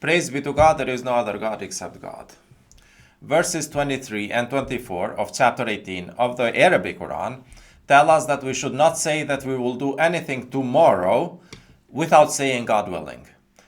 Praise be to God, there is no other God except God. Verses 23 and 24 of chapter 18 of the Arabic Quran tell us that we should not say that we will do anything tomorrow without saying God willing.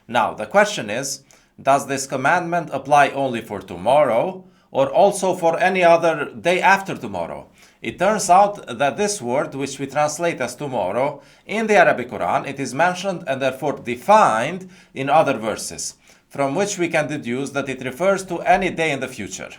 Now, the question is, does this commandment apply only for tomorrow or also for any other day after tomorrow? It turns out that this word, which we translate as tomorrow, in the Arabic Quran, it is mentioned and therefore defined in other verses, from which we can deduce that it refers to any day in the future.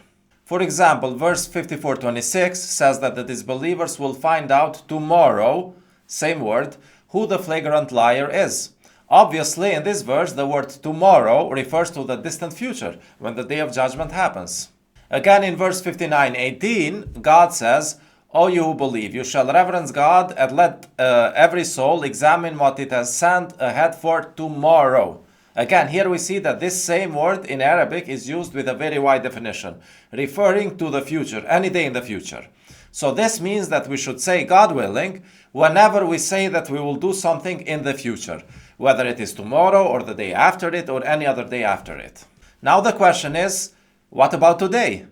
For example, verse 54:26 says that the disbelievers will find out tomorrow, same word, who the flagrant liar is. Obviously, in this verse, the word tomorrow refers to the distant future, when the day of judgment happens. Again, in verse 59:18, God says, O you who believe, you shall reverence God and let every soul examine what it has sent ahead for tomorrow. Again, here we see that this same word in Arabic is used with a very wide definition, referring to the future, any day in the future. So this means that we should say, God willing, whenever we say that we will do something in the future, whether it is tomorrow or the day after it or any other day after it. Now the question is, what about today?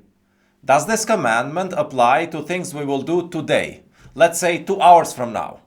Does this commandment apply to things we will do today? Let's say 2 hours from now.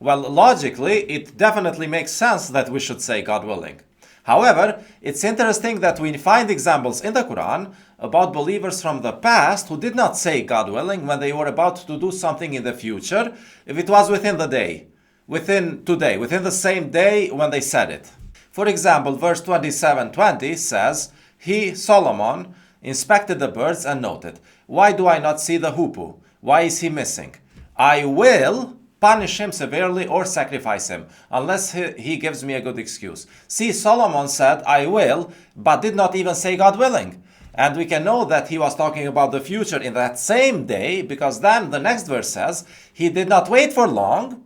Well, logically, it definitely makes sense that we should say God willing. However, it's interesting that we find examples in the Quran about believers from the past who did not say God willing when they were about to do something in the future, if it was within the day, within today, within the same day when they said it. For example, verse 27:20 says, He, Solomon, inspected the birds and noted, Why do I not see the hoopoe? Why is he missing? I will punish him severely or sacrifice him, unless he gives me a good excuse. See, Solomon said, I will, but did not even say God willing. And we can know that he was talking about the future in that same day, because then the next verse says, he did not wait for long,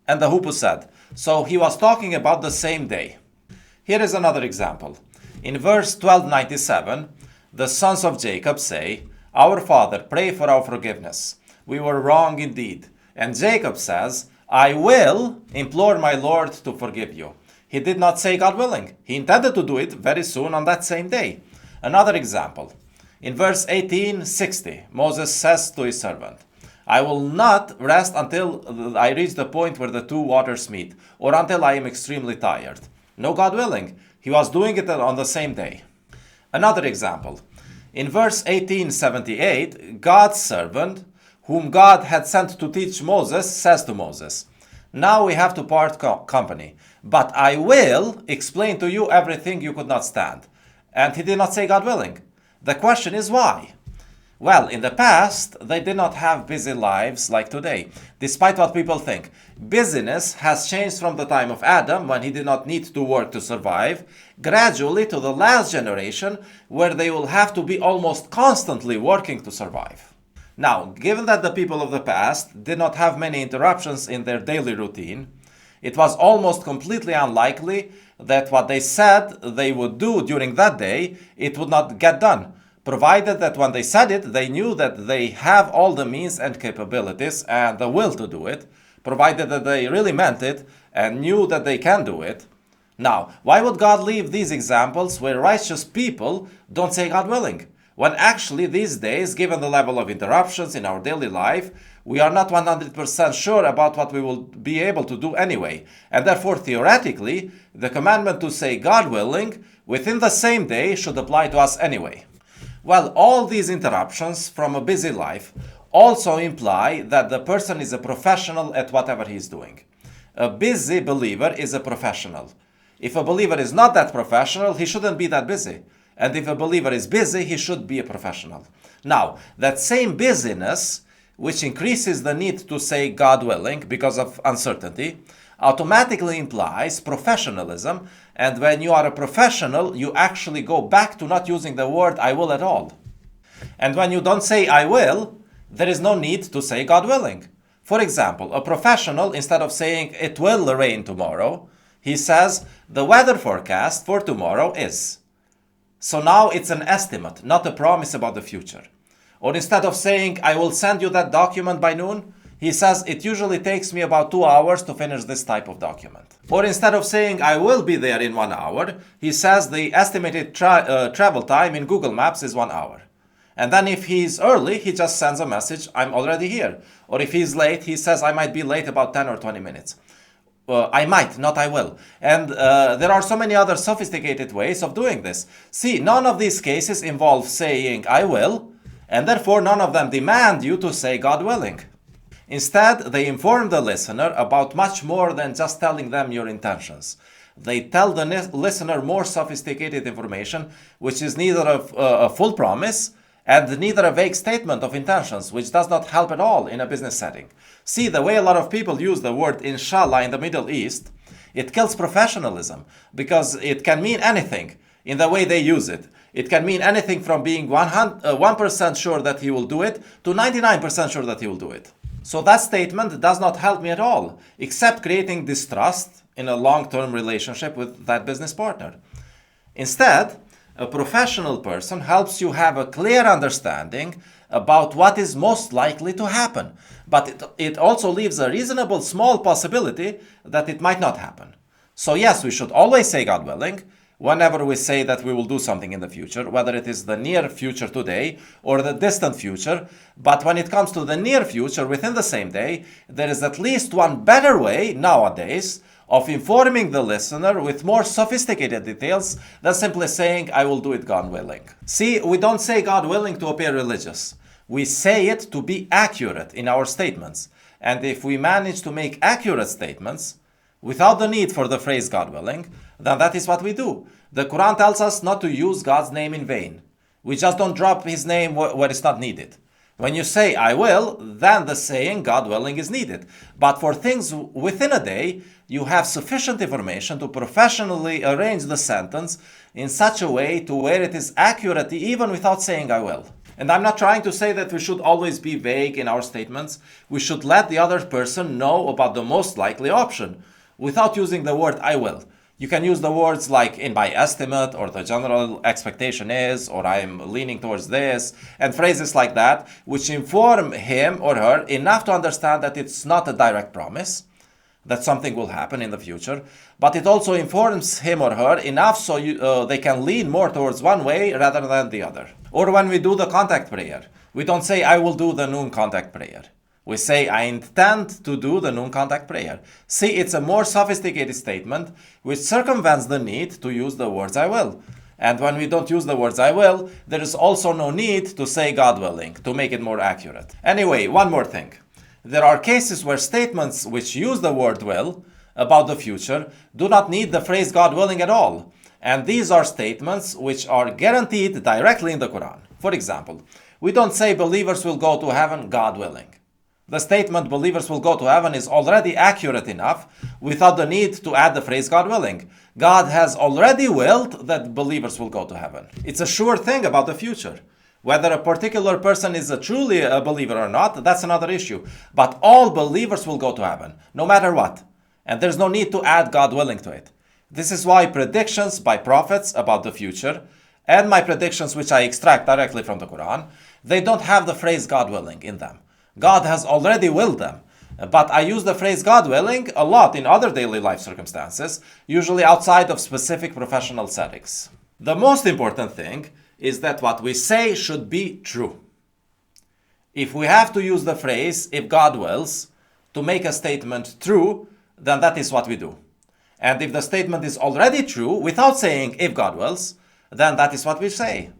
and the hoopoe said. So he was talking about the same day. Here is another example. In verse 1297, the sons of Jacob say, Our father, pray for our forgiveness. We were wrong indeed. And Jacob says, I will implore my Lord to forgive you. He did not say God willing. He intended to do it very soon on that same day. Another example. In verse 1860, Moses says to his servant, I will not rest until I reach the point where the two waters meet, or until I am extremely tired. No, God willing. He was doing it on the same day. Another example. In verse 1878, God's servant, whom God had sent to teach Moses, says to Moses, Now we have to part company, but I will explain to you everything you could not stand. And he did not say God willing. The question is why? Well, in the past, they did not have busy lives like today, despite what people think. Busyness has changed from the time of Adam, when he did not need to work to survive, gradually to the last generation, where they will have to be almost constantly working to survive. Now, given that the people of the past did not have many interruptions in their daily routine, it was almost completely unlikely that what they said they would do during that day, it would not get done, provided that when they said it, they knew that they have all the means and capabilities and the will to do it, provided that they really meant it and knew that they can do it. Now, why would God leave these examples where righteous people don't say God willing? When actually these days, given the level of interruptions in our daily life, we are not 100% sure about what we will be able to do anyway. And therefore, theoretically, the commandment to say God willing within the same day should apply to us anyway. Well, all these interruptions from a busy life also imply that the person is a professional at whatever he is doing. A busy believer is a professional. If a believer is not that professional, he shouldn't be that busy. And if a believer is busy, he should be a professional. Now, that same busyness, which increases the need to say God willing because of uncertainty, automatically implies professionalism. And when you are a professional, you actually go back to not using the word I will at all. And when you don't say I will, there is no need to say God willing. For example, a professional, instead of saying it will rain tomorrow, he says the weather forecast for tomorrow is. So now it's an estimate, not a promise about the future. Or instead of saying I will send you that document by noon, He says, it usually takes me about 2 hours to finish this type of document. Or instead of saying, I will be there in 1 hour, he says the estimated travel time in Google Maps is 1 hour. And then if he's early, he just sends a message, I'm already here. Or if he's late, he says, I might be late about 10 or 20 minutes. I might, not I will. And there are so many other sophisticated ways of doing this. See, none of these cases involve saying, I will, and therefore none of them demand you to say, God willing. Instead, they inform the listener about much more than just telling them your intentions. They tell the listener more sophisticated information, which is neither a full promise and neither a vague statement of intentions, which does not help at all in a business setting. See, the way a lot of people use the word inshallah in the Middle East, it kills professionalism because it can mean anything in the way they use it. It can mean anything from being 1% sure that he will do it to 99% sure that he will do it. So that statement does not help me at all, except creating distrust in a long-term relationship with that business partner. Instead, a professional person helps you have a clear understanding about what is most likely to happen, but it also leaves a reasonable small possibility that it might not happen. So yes, we should always say God willing, whenever we say that we will do something in the future, whether it is the near future today or the distant future. But when it comes to the near future within the same day, there is at least one better way nowadays of informing the listener with more sophisticated details than simply saying, I will do it God willing. See, we don't say God willing to appear religious. We say it to be accurate in our statements. And if we manage to make accurate statements without the need for the phrase God willing, then that is what we do. The Quran tells us not to use God's name in vain. We just don't drop his name where it's not needed. When you say I will, then the saying God willing is needed. But for things within a day, you have sufficient information to professionally arrange the sentence in such a way to where it is accurate even without saying I will. And I'm not trying to say that we should always be vague in our statements. We should let the other person know about the most likely option without using the word I will. You can use the words like in my estimate, or the general expectation is, or I'm leaning towards this, and phrases like that, which inform him or her enough to understand that it's not a direct promise, that something will happen in the future, but it also informs him or her enough so they can lean more towards one way rather than the other. Or when we do the contact prayer, we don't say, I will do the noon contact prayer. We say, I intend to do the noon contact prayer. See, it's a more sophisticated statement which circumvents the need to use the words I will. And when we don't use the words I will, there is also no need to say God willing to make it more accurate. Anyway, one more thing. There are cases where statements which use the word will about the future do not need the phrase God willing at all. And these are statements which are guaranteed directly in the Quran. For example, we don't say believers will go to heaven God willing. The statement believers will go to heaven is already accurate enough without the need to add the phrase God willing. God has already willed that believers will go to heaven. It's a sure thing about the future. Whether a particular person is truly a believer or not, that's another issue. But all believers will go to heaven, no matter what. And there's no need to add God willing to it. This is why predictions by prophets about the future, and my predictions which I extract directly from the Quran, they don't have the phrase God willing in them. God has already willed them. But I use the phrase God willing a lot in other daily life circumstances, usually outside of specific professional settings. The most important thing is that what we say should be true. If we have to use the phrase, if God wills, to make a statement true, then that is what we do. And if the statement is already true, without saying, if God wills, then that is what we say.